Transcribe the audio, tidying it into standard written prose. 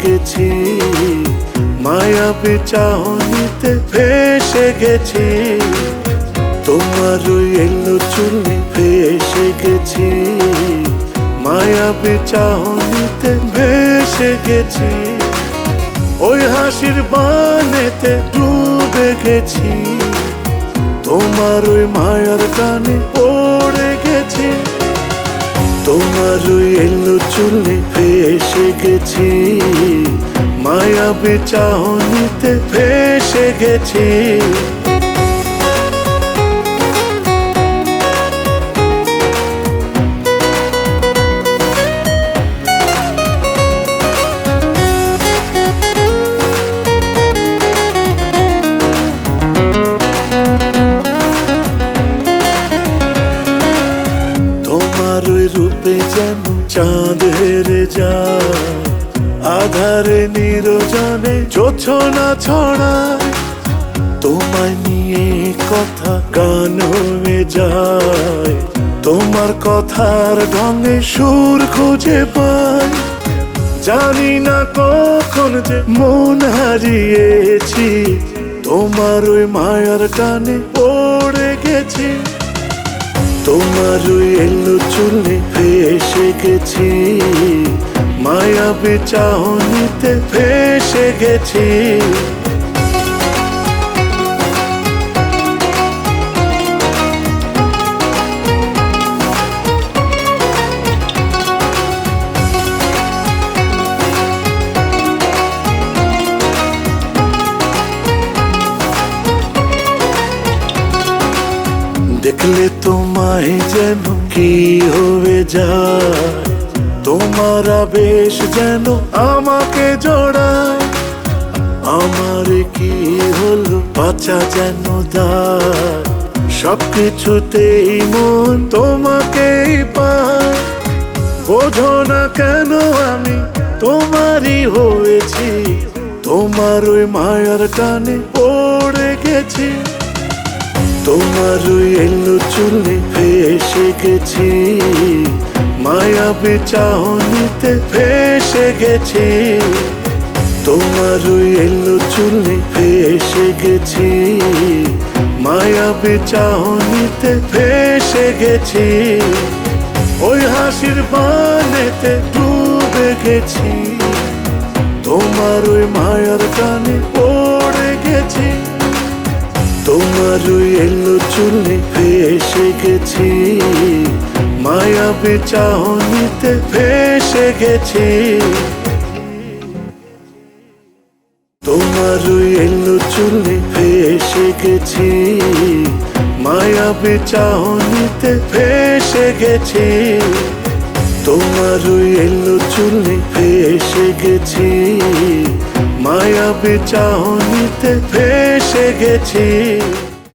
গেছি, মায়াবী চাহনিতে ভেসে গেছি, তোমার ওই এলো চুলে ভেসে গেছি, মায়াবী চাহনিতে ভেসে গেছি, ওই হাসির বানেতে ডুবে গেছি, তোমার ওই মায়ার টানে পড়ে গেছি, তোমার ওই এলো চুলে ভেসে গেছি, মায়াবী চাহনিতে ভেসে গেছি। তোমার ওই রূপে যেন চাঁদের যায়, আধারে নিরজনে জোছনা ছড়ায়, তোমায় নিয়ে কথা গান হয়ে যায়, তোমার কথার ঢঙে সুর খুঁজে পাই, জানি না কখন যে মন হারিয়েছি, তোমার ওই মায়ার টানে পড়ে গেছি, তোমার ওই এলো চুলে ভেসে গেছি, মায়াবী চাহনিতে ভেসে গেছি। দেখলে তোমায় যেন কি হয়ে যায়, তোমার আবেশ যেন আমাকে জড়ায়, আমার কি হলো বাঁচা যেন দায়, সবকিছুতেই মন তোমাকেই পায়, বোঝো না কেন আমি তোমারই হয়েছি, তোমার ওই মায়ার টানে পড়ে গেছি, তোমার ওই এলো চুলে ভেসে গেছি, মায়াবী চাহনিতে ভেসে গেছি, তোমার ওই এলো চুলে ভেসে গেছি, মায়াবী চাহনিতে ভেসে গেছি, ওই হাসির বানেতে ডুবে গেছি, তোমার ওই মায়ার টানে পড়ে গেছি, তোমার ওই এলো চুলে ভেসে গেছি, মায়াবী চাহনিতে ভেসে গেছি, তোমার ওই এলো চুলে ভেসে গেছি, মায়াবী চাহনিতে ভেসে গেছি, তোমার ওই এলো চুলে ভেসে গেছি, মায়াবী চাহনিতে ভেসে গেছি।